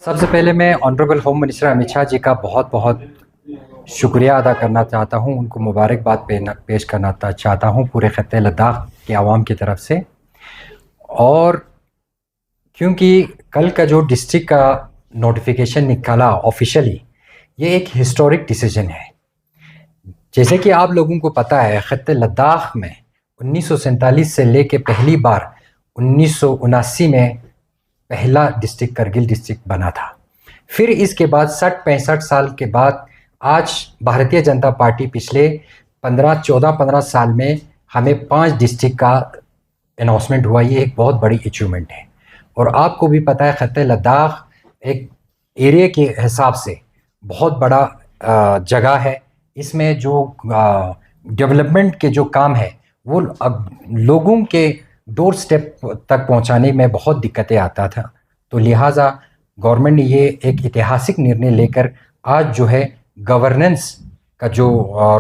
सबसे पहले मैं honourable home minister Amit Shah ji का बहुत बहुत शुक्रिया अदा करना चाहता हूँ। उनको मुबारकबाद पेश करना चाहता हूँ पूरे ख़त्ते लद्दाख के आवाम की तरफ से। और क्योंकि कल का जो डिस्ट्रिक्ट का नोटिफिकेशन निकाला ऑफिशियली, ये एक हिस्टोरिक डिसीजन है। जैसे कि आप लोगों को पता है, ख़त्ते लद्दाख में 1947 से लेके पहली बार 1979 में पहला डिस्ट्रिक्ट करगिल डिस्ट्रिक्ट बना था। फिर इसके बाद 60-65 साल के बाद आज भारतीय जनता पार्टी पिछले 15 साल में हमें 5 डिस्ट्रिक्ट का अनाउंसमेंट हुआ। ये एक बहुत बड़ी अचीवमेंट है। और आपको भी पता है, ख़त्ते लद्दाख एक एरिया के हिसाब से बहुत बड़ा जगह है। इसमें जो डेवलपमेंट के जो काम है वो लोगों के डोर स्टेप तक पहुंचाने में बहुत दिक्कतें आता था। तो लिहाजा गवर्नमेंट ने ये एक ऐतिहासिक निर्णय लेकर आज जो है गवर्नेंस का जो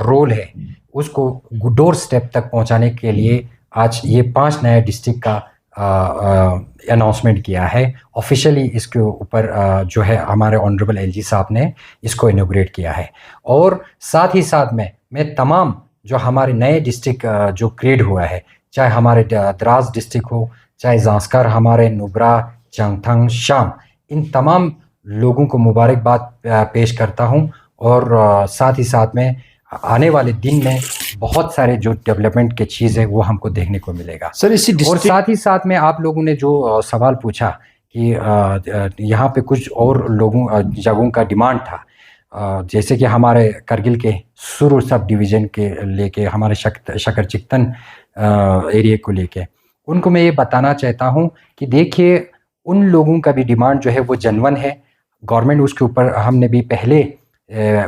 रोल है उसको डोर स्टेप तक पहुंचाने के लिए आज ये 5 नए डिस्ट्रिक्ट का अनाउंसमेंट किया है ऑफिशियली। इसके ऊपर जो है हमारे ऑनरेबल एलजी साहब ने इसको इनॉग्रेट किया है। और साथ ही साथ में मैं तमाम जो हमारे नए डिस्ट्रिक्ट जो क्रिएट हुआ है, चाहे हमारे द्रास डिस्ट्रिक्ट हो, चाहे ज़ांस्कर, हमारे नुब्रा, चंगथंग, शाम, इन तमाम लोगों को मुबारकबाद पेश करता हूं। और साथ ही साथ में आने वाले दिन में बहुत सारे जो डेवलपमेंट के चीज़ है वो हमको देखने को मिलेगा सर। इसी और साथ ही साथ में आप लोगों ने जो सवाल पूछा कि यहाँ पे कुछ और लोगों जगहों का डिमांड था, जैसे कि हमारे करगिल के सुरु सब डिवीज़न के लेके, हमारे शकर चिकतन एरिया को लेके, उनको मैं ये बताना चाहता हूँ कि देखिए, उन लोगों का भी डिमांड जो है वो जेन्युइन है। गवर्नमेंट उसके ऊपर, हमने भी पहले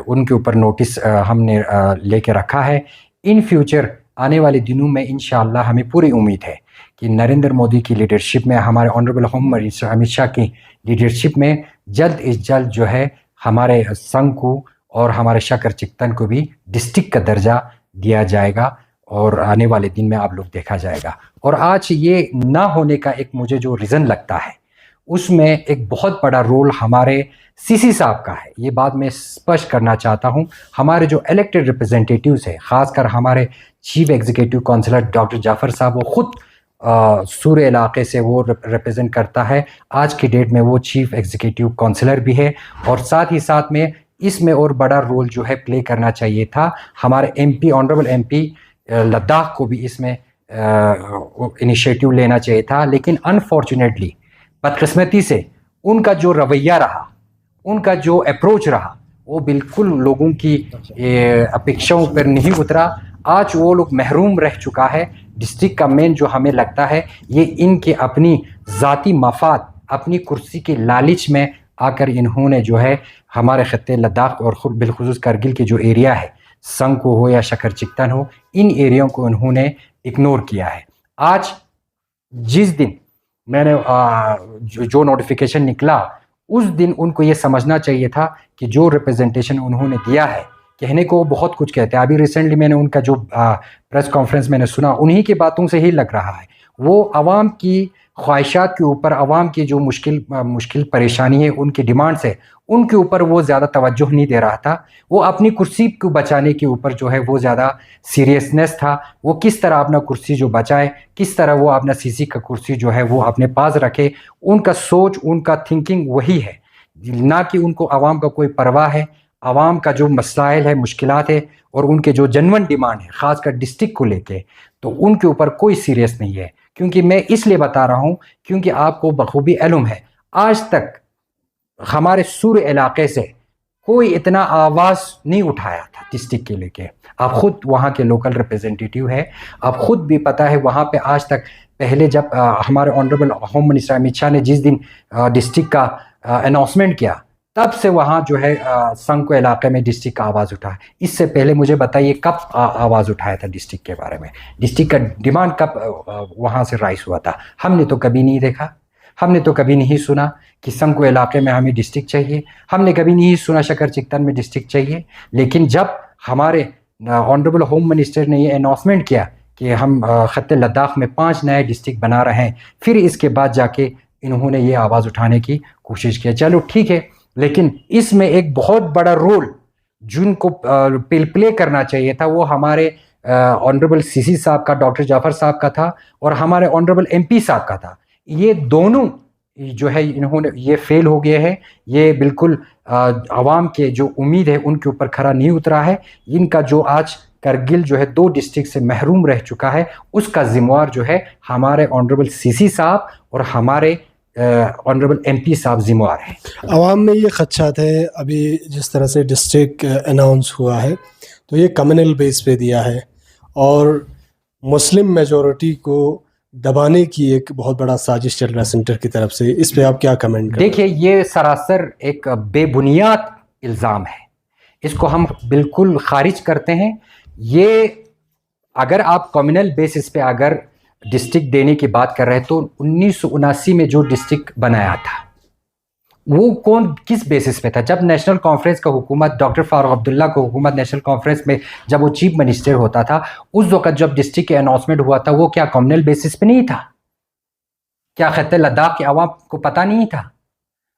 उनके ऊपर नोटिस हमने लेके रखा है। इन फ्यूचर आने वाले दिनों में इंशाअल्लाह हमें पूरी उम्मीद है कि नरेंद्र मोदी की लीडरशिप में, हमारे honourable home minister Amit Shah की लीडरशिप में जल्द से जल्द जो है हमारे संघ को और हमारे शकर चिकतन को भी डिस्ट्रिक्ट का दर्जा दिया जाएगा और आने वाले दिन में आप लोग देखा जाएगा। और आज ये ना होने का एक मुझे जो रीज़न लगता है, उसमें एक बहुत बड़ा रोल हमारे सीसी साहब का है। ये बात मैं स्पष्ट करना चाहता हूँ। हमारे जो इलेक्टेड रिप्रेजेंटेटिव्स हैं, ख़ासकर हमारे chief executive counsellor doctor Jafar साहब, वो ख़ुद सूर्य इलाके से वो रिप्रेजेंट करता है। आज की डेट में वो चीफ एग्जीक्यूटिव काउंसलर भी है। और साथ ही साथ में इसमें और बड़ा रोल जो है प्ले करना चाहिए था हमारे एमपी, ऑनरेबल एमपी लद्दाख को भी इसमें इनिशिएटिव लेना चाहिए था। लेकिन अनफॉर्चुनेटली, बदकिस्मती से, उनका जो रवैया रहा, उनका जो अप्रोच रहा, वो बिल्कुल लोगों की अपेक्षाओं पर नहीं उतरा। आज वो लोग महरूम रह चुका है डिस्ट्रिक्ट का मेन जो हमें लगता है ये इनके अपनी ज़ाती मफाद, अपनी कुर्सी के लालच में आकर इन्होंने जो है हमारे ख़त्ते लद्दाख और ख़ुद बिलखुसूस करगिल के जो एरिया है, संग को हो या शकर चिकतन हो, इन एरियाओं को इन्होंने इग्नोर किया है। आज जिस दिन मैंने जो नोटिफिकेशन निकला, उस दिन उनको ये समझना चाहिए था कि जो रिप्रेजेंटेशन उन्होंने दिया है, कहने को बहुत कुछ कहते हैं। अभी रिसेंटली मैंने उनका जो प्रेस कॉन्फ्रेंस मैंने सुना, उन्हीं की बातों से ही लग रहा है वो आवाम की ख्वाहिशात के ऊपर, आवाम की जो मुश्किल परेशानी है, उनकी डिमांड्स है, उनके ऊपर वो ज़्यादा तवज्जो नहीं दे रहा था। वो अपनी कुर्सी को बचाने के ऊपर जो है वो ज़्यादा सीरियसनेस था। वो किस तरह अपना कुर्सी जो बचाए, किस तरह वो अपना सीसी का कुर्सी जो है वो अपने पास रखे, उनका सोच, उनका थिंकिंग वही है, ना कि उनको आवाम का कोई परवाह है। आवाम का जो मसाइल है, मुश्किलात है और उनके जो जेन्युइन डिमांड है, ख़ासकर डिस्ट्रिक्ट को लेके, तो उनके ऊपर कोई सीरियस नहीं है। क्योंकि मैं इसलिए बता रहा हूँ क्योंकि आपको बखूबी इल्म है, आज तक हमारे सूर्य इलाके से कोई इतना आवाज़ नहीं उठाया था डिस्ट्रिक्ट के लेके। आप ख़ुद वहाँ के लोकल रिप्रेजेंटेटिव है, आप ख़ुद भी पता है वहाँ पे आज तक, पहले जब हमारे honourable home minister Amit Shah ने जिस दिन डिस्ट्रिक्ट का अनाउंसमेंट किया, तब से वहाँ जो है संघ को इलाके में डिस्ट्रिक्ट का आवाज़ उठा है। इससे पहले मुझे बताइए कब आवाज़ उठाया था डिस्ट्रिक्ट के बारे में, डिस्ट्रिक्ट का डिमांड कब वहाँ से राइज हुआ था? हमने तो कभी नहीं देखा, हमने तो कभी नहीं सुना कि संघ को इलाके में हमें डिस्ट्रिक्ट चाहिए, हमने कभी नहीं सुना शकर चिकतन में डिस्ट्रिक्ट चाहिए। लेकिन जब हमारे ऑनरेबल होम मिनिस्टर ने ये अनाउंसमेंट किया कि हम ख़त्ते लद्दाख में 5 नए डिस्ट्रिक्ट बना रहे हैं, फिर इसके बाद जाके इन्होंने ये आवाज़ उठाने की कोशिश की। चलो ठीक है, लेकिन इसमें एक बहुत बड़ा रोल जिनको प्ले करना चाहिए था वो हमारे ऑनरेबल सीसी साहब का, डॉक्टर जाफर साहब का था और हमारे ऑनरेबल एमपी साहब का था। ये दोनों जो है इन्होंने ये फेल हो गए हैं। ये बिल्कुल आवाम के जो उम्मीद है उनके ऊपर खरा नहीं उतरा है। इनका जो आज करगिल जो है 2 डिस्ट्रिक्ट से महरूम रह चुका है, उसका जिम्मेवार जो है हमारे ऑनरेबल सीसी साहब और हमारे ऑनरेबल एमपी साहब जिम्मेवार हैं। आवाम में ये खदशात है, अभी जिस तरह से डिस्ट्रिक्ट अनाउंस हुआ है तो ये कम्युनल बेस पे दिया है और मुस्लिम मेजॉरिटी को दबाने की एक बहुत बड़ा साजिश चल रहा है सेंटर की तरफ से। इस पे आप क्या कमेंट करें? देखिए, ये सरासर एक बेबुनियाद इल्ज़ाम है, इसको हम बिल्कुल खारिज करते हैं। ये अगर आप कम्युनल बेसिस पे अगर डिस्ट्रिक्ट देने की बात कर रहे हैं तो 1979 में जो डिस्ट्रिक्ट बनाया था वो कौन किस बेसिस पे था? जब नेशनल कॉन्फ्रेंस का हुकूमत, डॉक्टर फारूक अब्दुल्ला को हुकूमत नेशनल कॉन्फ्रेंस में जब वो चीफ मिनिस्टर होता था, उस वक्त जब डिस्ट्रिक्ट के अनाउंसमेंट हुआ था वो क्या कम्युनल बेसिस पे नहीं था? क्या खत्ते लद्दाख के अवाम को पता नहीं था?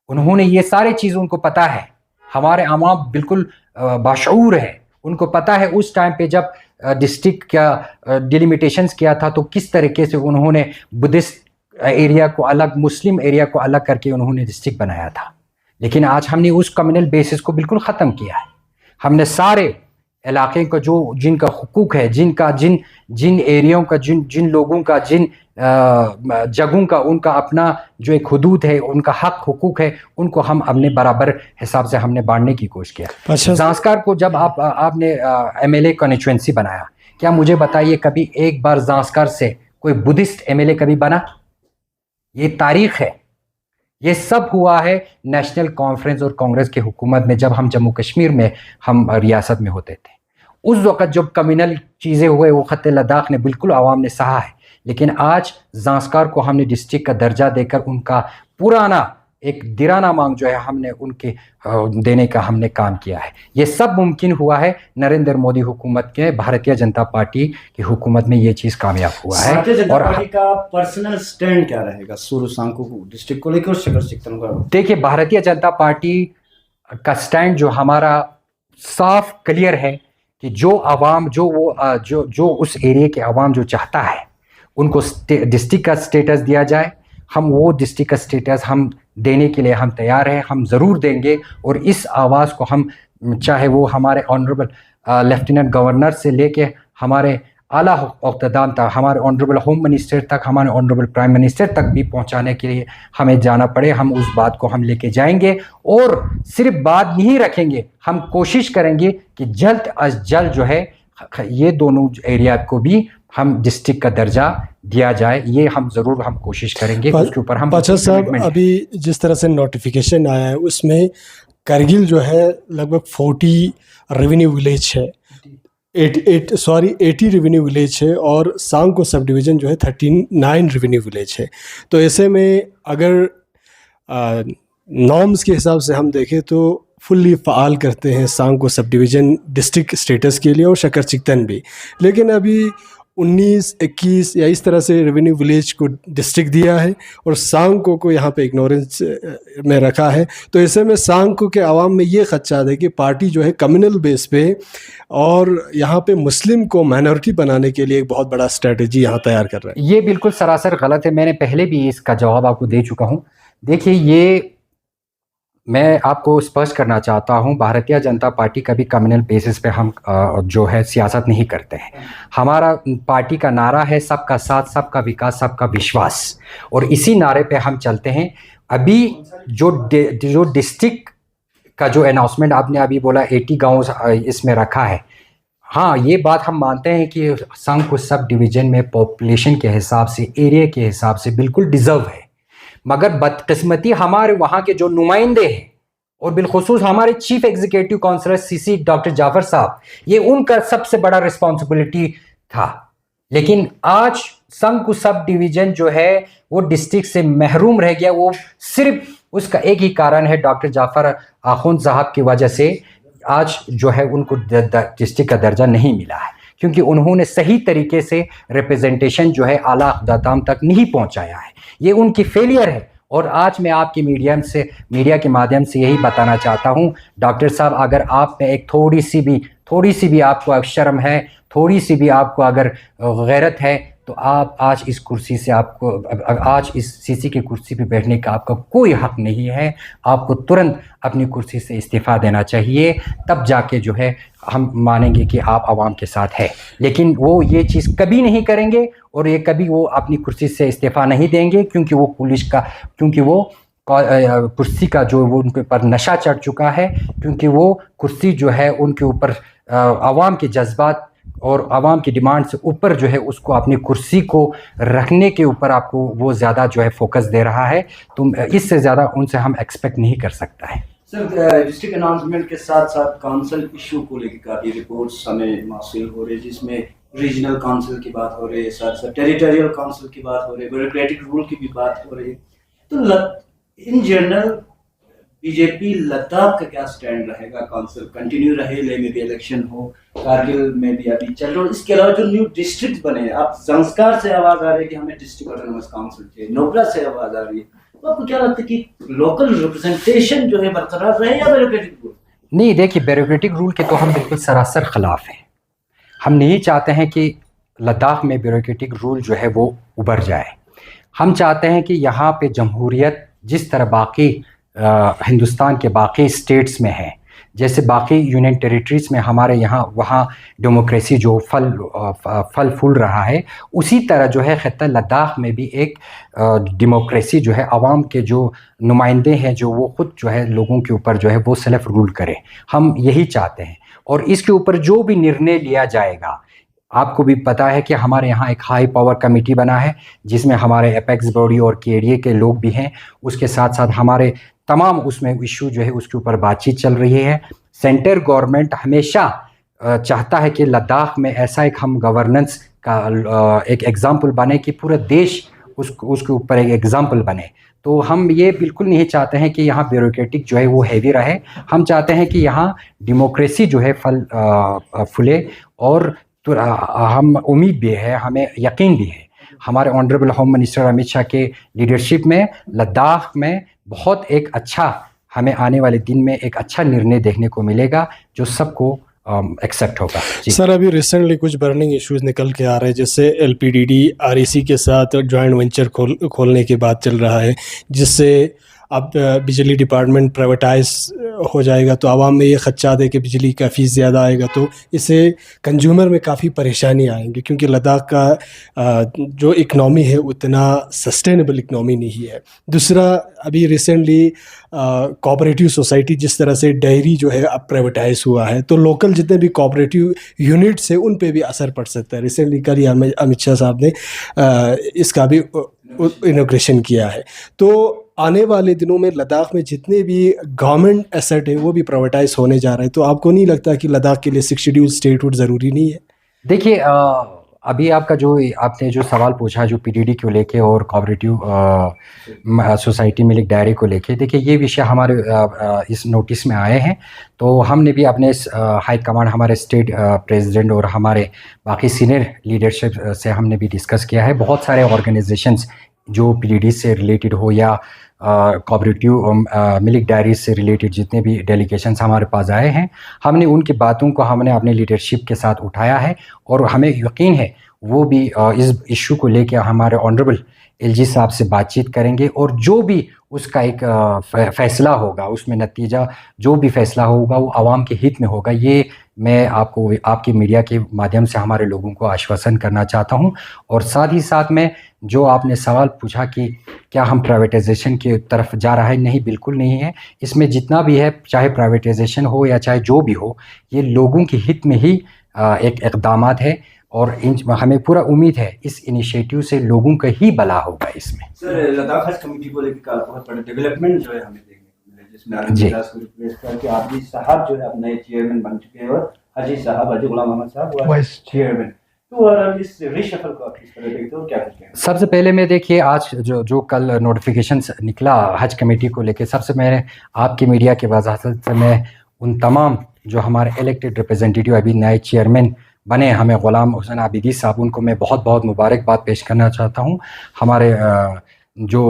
उन्होंने ये सारी चीज़ उनको पता है। हमारे अवाम बिल्कुल बाशऊर है, उनको पता है उस टाइम पे जब डिस्ट्रिक्ट का डिलिमिटेशंस किया था तो किस तरीके से उन्होंने बुद्धिस्ट एरिया को अलग, मुस्लिम एरिया को अलग करके उन्होंने डिस्ट्रिक्ट बनाया था। लेकिन आज हमने उस कम्युनल बेसिस को बिल्कुल ख़त्म किया है। हमने सारे इलाके को जो जिनका हुकूक है, जिन एरियाओं का, जिन लोगों का, जिन जगहों का उनका अपना जो एक हुदूद है, उनका हक हुकूक है, उनको हम अपने बराबर हिसाब से हमने बांटने की कोशिश किया। ज़ांस्कार को जब आपने एमएलए कॉन्स्टिट्यूएंसी बनाया, क्या मुझे बताइए कभी एक बार ज़ांस्कार से कोई बुद्धिस्ट एमएलए कभी बना? ये तारीख है। ये सब हुआ है नेशनल कॉन्फ्रेंस और कांग्रेस की हुकूमत में, जब हम जम्मू कश्मीर में हम रियासत में होते थे। उस वक़्त जब कम्युनल चीज़ें हुए वो ख़त्ते लद्दाख ने बिल्कुल आवाम ने सहा है। लेकिन आज ज़ांस्कार को हमने डिस्ट्रिक्ट का दर्जा देकर उनका पुराना एक दिराना मांग जो है हमने उनके देने का हमने काम किया है। ये सब मुमकिन हुआ है नरेंद्र मोदी हुकूमत के, भारतीय जनता पार्टी की हुकूमत में ये चीज़ कामयाब हुआ है। भारतीय जनता पार्टी का पर्सनल स्टैंड क्या रहेगा सुरु सांको डिस्ट्रिक्ट को लेकर और शकर चिकन को? देखिए, भारतीय जनता पार्टी का स्टैंड जो हमारा साफ क्लियर है कि जो आवाम जो उस एरिया के आवाम जो चाहता है उनको डिस्ट्रिक्ट का स्टेटस दिया जाए, हम वो डिस्ट्रिक्ट का स्टेटस हम देने के लिए हम तैयार हैं, हम ज़रूर देंगे। और इस आवाज़ को हम, चाहे वो हमारे ऑनरेबल लेफ्टिनेंट गवर्नर से लेके हमारे आला इक़्तिदार तक, हमारे ऑनरेबल होम मिनिस्टर तक, हमारे ऑनरेबल प्राइम मिनिस्टर तक भी पहुंचाने के लिए हमें जाना पड़े, हम उस बात को हम लेके जाएंगे। और सिर्फ बात नहीं रखेंगे, हम कोशिश करेंगे कि जल्द अज जल्द जो है ये दोनों एरिया को भी हम डिस्ट्रिक्ट का दर्जा दिया जाए। ये हम ज़रूर हम कोशिश करेंगे, उसके ऊपर हम। पाचा साहब, अभी जिस तरह से नोटिफिकेशन आया है उसमें करगिल जो है लगभग 40 रेवेन्यू विलेज है, 80 रेवेन्यू विलेज है और सांको सब डिवीज़न जो है 39 रेवेन्यू विलेज है। तो ऐसे में अगर नॉर्म्स के हिसाब से हम देखें तो फुल्ली फ़ाल करते हैं सांको सब डिवीज़न डिस्ट्रिक्ट स्टेटस के लिए और शकर चिकतन भी। लेकिन अभी 19, 21 या इस तरह से रेवेन्यू विलेज को डिस्ट्रिक्ट दिया है और सांको को यहाँ पे इग्नोरेंस में रखा है। तो ऐसे में सांको के आवाम में ये खदशात है कि पार्टी जो है कम्युनल बेस पे और यहाँ पे मुस्लिम को माइनॉरिटी बनाने के लिए एक बहुत बड़ा स्ट्रेटजी यहाँ तैयार कर रहा है। ये बिल्कुल सरासर गलत है। मैंने पहले भी इसका जवाब आपको दे चुका हूँ। देखिए, ये मैं आपको स्पष्ट करना चाहता हूं, भारतीय जनता पार्टी कभी कम्युनल बेसिस पे हम जो है सियासत नहीं करते हैं। हमारा पार्टी का नारा है सबका साथ, सबका विकास, सबका विश्वास, और इसी नारे पे हम चलते हैं। अभी जो डिस्ट्रिक्ट का जो अनाउंसमेंट आपने अभी बोला 80 गाँव इसमें रखा है, हाँ, ये बात हम मानते हैं कि सांको सब डिवीज़न में पॉपुलेशन के हिसाब से, एरिया के हिसाब से बिल्कुल डिज़र्व है। मगर बदकिस्मती हमारे वहाँ के जो नुमाइंदे हैं और बिलखुसूस हमारे chief executive councillor CC doctor Jafar साहब, ये उनका सबसे बड़ा रिस्पॉन्सिबिलिटी था। लेकिन आज सांको सब डिवीज़न जो है वो डिस्ट्रिक्ट से महरूम रह गया। वो सिर्फ उसका एक ही कारण है, डॉक्टर जाफर आखुंद साहब की वजह से आज जो है उनको डिस्ट्रिक्ट का दर्जा नहीं मिला है, क्योंकि उन्होंने सही तरीके से रिप्रेजेंटेशन जो है आला इक़्तिदार तक नहीं पहुंचाया है। ये उनकी फेलियर है। और आज मैं आपके मीडिया के माध्यम से यही बताना चाहता हूँ डॉक्टर साहब, अगर आप में एक थोड़ी सी भी आपको शर्म है, थोड़ी सी भी आपको अगर गैरत है, तो आप आज इस कुर्सी से आज इस सीसी की कुर्सी पे बैठने का आपका कोई हक नहीं है। आपको तुरंत अपनी कुर्सी से इस्तीफ़ा देना चाहिए, तब जाके जो है हम मानेंगे कि आप आवाम के साथ है। लेकिन वो ये चीज़ कभी नहीं करेंगे और ये कभी वो अपनी कुर्सी से इस्तीफ़ा नहीं देंगे, क्योंकि वो कुर्सी का जो वो उनके ऊपर नशा चढ़ चुका है, क्योंकि वो कुर्सी जो है उनके ऊपर आवाम के जज्बात और आवाम की डिमांड से ऊपर जो है उसको अपनी कुर्सी को रखने के ऊपर आपको वो ज़्यादा जो है फोकस दे रहा है। तो इससे ज़्यादा उनसे हम एक्सपेक्ट नहीं कर सकता है। सर, डिस्ट्रिक्ट अनाउंसमेंट के साथ साथ काउंसिल इशू को लेकर काफ़ी रिपोर्ट्स हमें मौसूल हो रही है, जिसमें रीजनल काउंसिल की बात हो रही है, साथ साथ टेरिटोरियल काउंसिल की बात हो रही है, ब्यूरोक्रेटिक रूल की भी बात हो रही है। तो इन जनरल बीजेपी लद्दाख का क्या स्टैंड रहेगा? काउंसिल कंटिन्यू रहे, लेह में भी इलेक्शन हो, कारगिल में भी अभी चल रहा है, इसके अलावा जो न्यू डिस्ट्रिक्ट बने, अब संस्कार से आवाज़ आ रही है कि हमें डिस्ट्रिक्ट ऑटोनोमस काउंसिल चाहिए, नोबरा से आवाज़ आ रही है, तो आपको क्या लगता है कि लोकल रिप्रेजेंटेशन जो है बरकरार रहे या ब्यूरोक्रेटिक रूल? नहीं, देखिए, ब्यूरोक्रेटिक रूल के तो हम बिल्कुल सरासर खिलाफ हैं। हम नहीं चाहते हैं कि लद्दाख में ब्यूरोक्रेटिक रूल जो है वो उभर जाए। हम चाहते हैं कि यहाँ पे जमहूरियत जिस तरह बाकी हिंदुस्तान के बाकी स्टेट्स में है, जैसे बाकी यूनियन टेरिटरीज़ में हमारे वहाँ डेमोक्रेसी जो फल फूल रहा है, उसी तरह जो है ख़ित्ता लद्दाख में भी एक डेमोक्रेसी जो है, आवाम के जो नुमाइंदे हैं जो वो ख़ुद जो है लोगों के ऊपर जो है वो सेल्फ रूल करें। हम यही चाहते हैं और इसके ऊपर जो भी निर्णय लिया जाएगा, आपको भी पता है कि हमारे यहाँ एक हाई पावर कमेटी बना है जिसमें हमारे एपेक्स बॉडी और केडीए के लोग भी हैं। उसके साथ साथ हमारे तमाम उसमें इशू जो है उसके ऊपर बातचीत चल रही है। सेंटर गवर्नमेंट हमेशा चाहता है कि लद्दाख में ऐसा एक हम गवर्नेंस का एक एग्ज़ाम्पल बने कि पूरा देश उसके ऊपर एक एग्ज़ाम्पल बने। तो हम ये बिल्कुल नहीं चाहते हैं कि यहाँ ब्यूरोक्रेटिक जो है वो हैवी रहे। हम चाहते हैं कि यहाँ डेमोक्रेसी जो है फूले और तो हम उम्मीद भी है, हमें यकीन भी है हमारे honourable home minister Amit Shah के लीडरशिप में लद्दाख में बहुत एक अच्छा, हमें आने वाले दिन में एक अच्छा निर्णय देखने को मिलेगा जो सबको एक्सेप्ट होगा। सर, अभी रिसेंटली कुछ बर्निंग इश्यूज निकल के आ रहे हैं, जैसे एलपीडीडी आरईसी के साथ जॉइंट वेंचर खोलने की बात चल रहा है, जिससे अब बिजली डिपार्टमेंट प्राइवेटाइज हो जाएगा तो आवाम में ये खदशात है कि बिजली का फ़ीस ज़्यादा आएगा, तो इससे कंज्यूमर में काफ़ी परेशानी आएंगी, क्योंकि लद्दाख का जो इकनॉमी है उतना सस्टेनेबल इकनॉमी नहीं है। दूसरा, अभी रिसेंटली कोऑपरेटिव सोसाइटी जिस तरह से डेयरी जो है अब प्राइवेटाइज हुआ है, तो लोकल जितने भी कोऑपरेटिव यूनिट्स हैं उन पे भी असर पड़ सकता है। रिसेंटली कल ही अमित शाह साहब ने इसका भी इनॉग्रेशन किया है। तो आने वाले दिनों में लद्दाख में जितने भी गवर्नमेंट एसेट है वो भी प्राइवेटाइज होने जा रहे हैं, तो आपको नहीं लगता कि लद्दाख के लिए 6 शेड्यूल स्टेटहुड ज़रूरी नहीं है? देखिए, अभी आपने जो सवाल पूछा जो पीडीडी को लेके और कोऑपरेटिव सोसाइटी मिल्क डायरी को लेके, देखिए ये विषय हमारे इस नोटिस में आए हैं। तो हमने भी अपने हाई कमांड, हमारे स्टेट प्रेसिडेंट और हमारे बाकी सीनियर लीडरशिप से हमने भी डिस्कस किया है। बहुत सारे ऑर्गेनाइजेशंस जो पीडीडी से रिलेटेड हो या कोऑपरेटिव मिल्क डायरी से रिलेटेड जितने भी डेलीगेशंस हमारे पास आए हैं, हमने उनकी बातों को हमने अपने लीडरशिप के साथ उठाया है और हमें यकीन है वो भी इस इशू को लेकर हमारे ऑनरेबल एलजी साहब से बातचीत करेंगे और जो भी उसका एक फ़ैसला होगा, उसमें नतीजा जो भी फ़ैसला होगा वो आवाम के हित में होगा। ये मैं आपको आपके मीडिया के माध्यम से हमारे लोगों को आश्वासन करना चाहता हूं। और साथ ही साथ में जो आपने सवाल पूछा कि क्या हम प्राइवेटाइजेशन की तरफ जा रहा है, नहीं, बिल्कुल नहीं है। इसमें जितना भी है, चाहे प्राइवेटाइजेशन हो या चाहे जो भी हो, ये लोगों के हित में ही एक इक़दामात है और हमें पूरा उम्मीद है इस इनिशिएटिव से लोगों का ही भला होगा इसमें। सर, लद्दाख हज कमेटी को लेकर बहुत बड़ा डेवलपमेंट जो है हमें देखने को मिला, जिसमें आरएस को रिप्लेस करके हाजी साहब जो है अब नए चेयरमैन बन चुके हैं और हाजी गुलाम अहमद साहब वाइस चेयरमैन। तो और इस रिशफल को आप किस तरह देखते हो, क्या करते हैं? सबसे पहले मैं देखिए, आज जो कल नोटिफिकेशन निकला हज कमेटी को लेकर, सबसे मैंने आपकी मीडिया के वजाहत से मैं उन तमाम जो हमारे इलेक्टेड रिप्रेजेंटेटिव अभी नए चेयरमैन बने, हमें गुलाम हुसैन आबिदी साहब, उनको मैं बहुत बहुत मुबारकबाद पेश करना चाहता हूँ। हमारे जो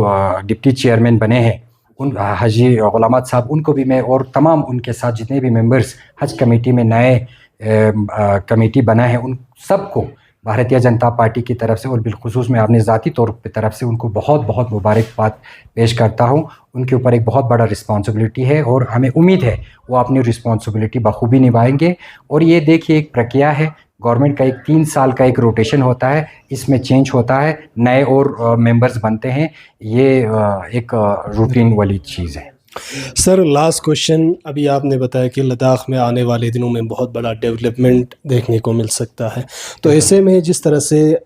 डिप्टी चेयरमैन बने हैं उन हाजी गुलाम साहब, उनको भी मैं और तमाम उनके साथ जितने भी मेंबर्स हज कमेटी में नए कमेटी बना है उन सबको भारतीय जनता पार्टी की तरफ से और बिलखुसूस मैं अपने ज़ाती तौर पर तरफ से उनको बहुत बहुत मुबारकबाद पेश करता हूँ। उनके ऊपर एक बहुत बड़ा रिस्पॉन्सिबिलिटी है और हमें उम्मीद है वो अपनी रिस्पॉन्सिबिलिटी बखूबी निभाएंगे। और ये देखिए एक प्रक्रिया है, गवर्नमेंट का एक 3 साल का एक रोटेशन होता है, इसमें चेंज होता है, नए और मेंबर्स बनते हैं, ये एक रूटीन वाली चीज़ है। सर लास्ट क्वेश्चन, अभी आपने बताया कि लद्दाख में आने वाले दिनों में बहुत बड़ा डेवलपमेंट देखने को मिल सकता है, तो ऐसे में जिस तरह से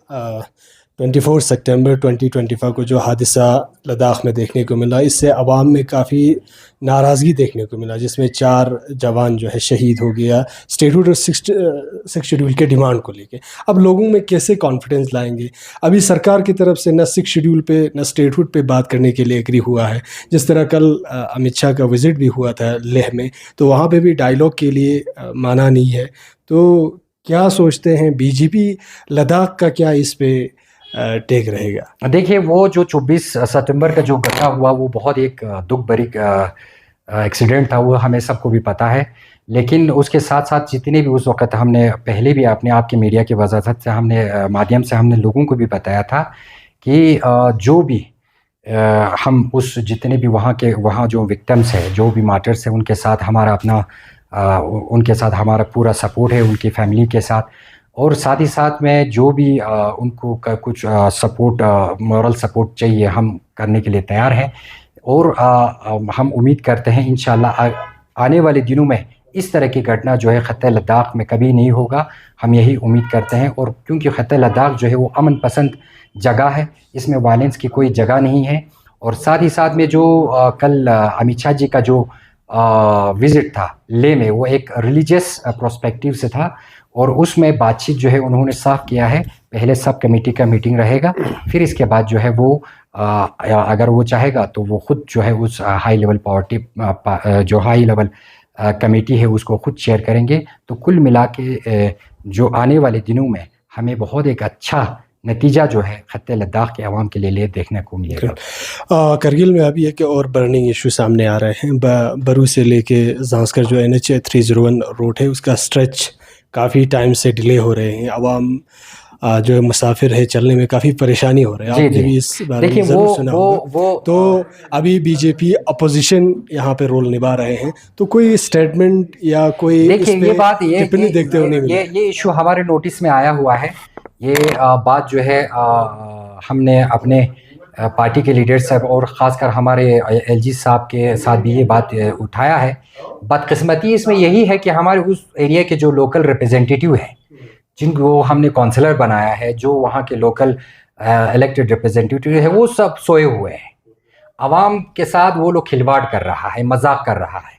24 सितंबर 2025 को जो हादसा लद्दाख में देखने को मिला, इससे आवाम में काफ़ी नाराज़गी देखने को मिला, जिसमें 4 जवान जो है शहीद हो गया स्टेटहुड और 6 शेड्यूल के डिमांड को लेके। अब लोगों में कैसे कॉन्फिडेंस लाएंगे? अभी सरकार की तरफ से न 6 शेड्यूल पे न स्टेटहुड पे बात करने के लिए एग्री हुआ है। जिस तरह कल अमित शाह का विज़िट भी हुआ था लेह में, तो वहाँ पे भी डायलॉग के लिए माना नहीं है। तो क्या सोचते हैं बीजेपी लद्दाख का क्या इस पे टेक रहेगा? देखिए वो जो 24 सितंबर का जो घटना हुआ वो बहुत एक दुख भरी एक्सीडेंट था, वो हमें सबको भी पता है। लेकिन उसके साथ साथ जितने भी उस वक़्त हमने पहले भी अपने आप के मीडिया की वजाहत से हमने माध्यम से हमने लोगों को भी बताया था कि जो भी हम उस जितने भी वहाँ जो विक्टिम्स हैं, जो भी मार्टर्स हैं, उनके साथ हमारा अपना उनके साथ हमारा पूरा सपोर्ट है, उनकी फैमिली के साथ। और साथ ही साथ में जो भी उनको कुछ सपोर्ट मॉरल सपोर्ट चाहिए हम करने के लिए तैयार हैं। और हम उम्मीद करते हैं इंशाल्लाह आने वाले दिनों में इस तरह की घटना जो है ख़त्ते लद्दाख में कभी नहीं होगा, हम यही उम्मीद करते हैं। और क्योंकि ख़त्ते लद्दाख जो है वो अमन पसंद जगह है, इसमें वायलेंस की कोई जगह नहीं है। और साथ ही साथ में जो कल अमित शाह जी का जो विज़िट था लेह में, वो एक रिलीजियस पर्सपेक्टिव से था और उसमें बातचीत जो है उन्होंने साफ किया है, पहले सब कमेटी का मीटिंग रहेगा, फिर इसके बाद जो है वो अगर वो चाहेगा तो वो खुद जो है उस हाई लेवल पार्टी जो हाई लेवल कमेटी है उसको खुद चेयर करेंगे। तो कुल मिला के जो आने वाले दिनों में हमें बहुत एक अच्छा नतीजा जो है ख़त्ते लद्दाख के अवाम के लिए देखने को मिलेगा। करगिल में अभी एक और बर्निंग इशू सामने आ रहे हैं। बरू से लेके ज़ांस्कर जो NH 301 रोड है उसका स्ट्रेच काफ़ी टाइम से डिले हो रहे हैं। आवाम जो मुसाफिर है चलने में काफ़ी परेशानी हो रही है। आपने भी इस बारे में ज़रूर सुना होगा। तो अभी बीजेपी अपोजिशन यहाँ पे रोल निभा रहे हैं, तो कोई स्टेटमेंट या कोई देखिए ये बात टिप्पणी देखते हो नहीं? ये इशू हमारे नोटिस में आया हुआ है। ये बात जो है हमने अपने पार्टी के लीडर साहब और ख़ासकर हमारे LG साहब के साथ भी ये बात उठाया है। बदकिस्मती इसमें यही है कि हमारे उस एरिया के जो लोकल रिप्रेजेंटेटिव हैं, जिनको हमने काउंसलर बनाया है, जो वहाँ के लोकल इलेक्टेड रिप्रेजेंटेटिव है, वो सब सोए हुए हैं। आवाम के साथ वो लोग खिलवाड़ कर रहा है, मजाक कर रहा है।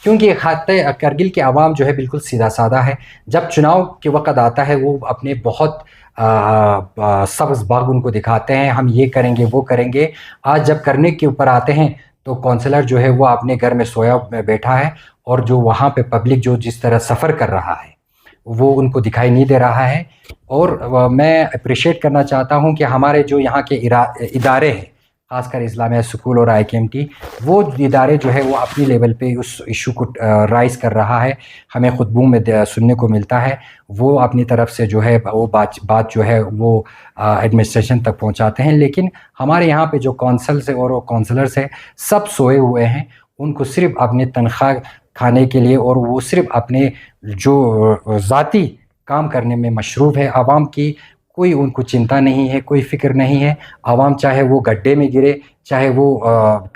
क्योंकि ख़त्ते करगिल के आवाम जो है बिल्कुल सीधा साधा है। जब चुनाव के वक़्त आता है वो अपने बहुत सब्ज़ बाग उनको दिखाते हैं, हम ये करेंगे वो करेंगे। आज जब करने के ऊपर आते हैं तो काउंसलर जो है वो अपने घर में सोया बैठा है और जो वहाँ पे पब्लिक जो जिस तरह सफ़र कर रहा है वो उनको दिखाई नहीं दे रहा है। और मैं अप्रिशिएट करना चाहता हूँ कि हमारे जो यहाँ के इदारे हैं, ख़ासकर इस्लामिया स्कूल और IKMT, वो इदारे जो है वो अपनी लेवल पे उस इशू को राइज़ कर रहा है। हमें खुतबों में सुनने को मिलता है, वो अपनी तरफ से जो है वो बात जो है वो एडमिनिस्ट्रेशन तक पहुंचाते हैं। लेकिन हमारे यहाँ पे जो काउंसल्स है और काउंसलर्स हैं सब सोए हुए हैं। उनको सिर्फ अपनी तनख्वाह खाने के लिए और वो सिर्फ अपने जो ज़ाती काम करने में मशरूफ़ है। आवाम की कोई उनको चिंता नहीं है, कोई फ़िक्र नहीं है। आवाम चाहे वो गड्ढे में गिरे, चाहे वो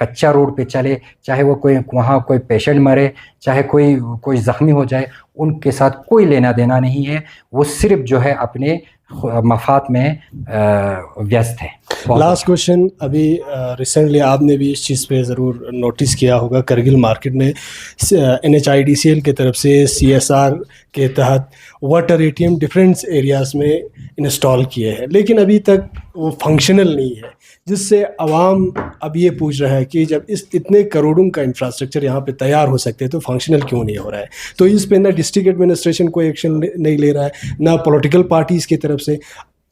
कच्चा रोड पे चले, चाहे वो वहाँ कोई पेशेंट मरे, चाहे कोई ज़ख्मी हो जाए, उनके साथ कोई लेना देना नहीं है। वो सिर्फ जो है अपने मफाद में व्यस्त है। लास्ट क्वेश्चन, अभी रिसेंटली आपने भी इस चीज़ पे ज़रूर नोटिस किया होगा, करगिल मार्केट में NHIDCL की तरफ से CSR के तहत वाटर ATM डिफरेंट एरियाज़ में इंस्टॉल किए हैं, लेकिन अभी तक वो फंक्शनल नहीं है, जिससे आवाम अब ये पूछ रहा है कि जब इतने करोड़ों का इंफ्रास्ट्रक्चर यहाँ पे तैयार हो सकते हैं तो फंक्शनल क्यों नहीं हो रहा है? तो इस पे ना डिस्ट्रिक्ट एडमिनिस्ट्रेशन कोई एक्शन नहीं ले रहा है, ना पॉलिटिकल पार्टीज़ की तरफ से।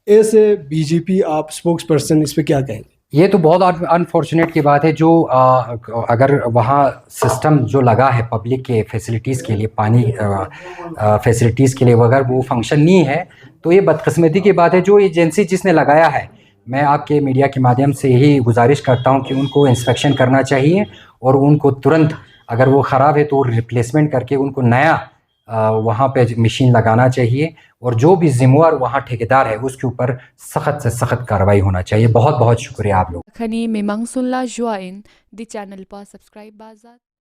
ऐसे बीजेपी आप स्पोक्स पर्सन इस पे क्या कहेंगे? ये तो बहुत अनफॉर्चुनेट की बात है जो अगर वहाँ सिस्टम जो लगा है पब्लिक के फैसिलिटीज़ के लिए पानी फैसिलिटीज़ के लिए अगर वो फंक्शन नहीं है तो ये बदकिस्मती की बात है। जो एजेंसी जिसने लगाया है, मैं आपके मीडिया के माध्यम से यही गुजारिश करता हूँ कि उनको इंस्पेक्शन करना चाहिए और उनको तुरंत अगर वो ख़राब है तो रिप्लेसमेंट करके उनको नया वहाँ पे मशीन लगाना चाहिए और जो भी ज़िम्मेवार वहाँ ठेकेदार है उसके ऊपर सख्त से सख्त कार्रवाई होना चाहिए। बहुत बहुत शुक्रिया आप लोग। खनी memang sunla join di channel pa subscribe bazat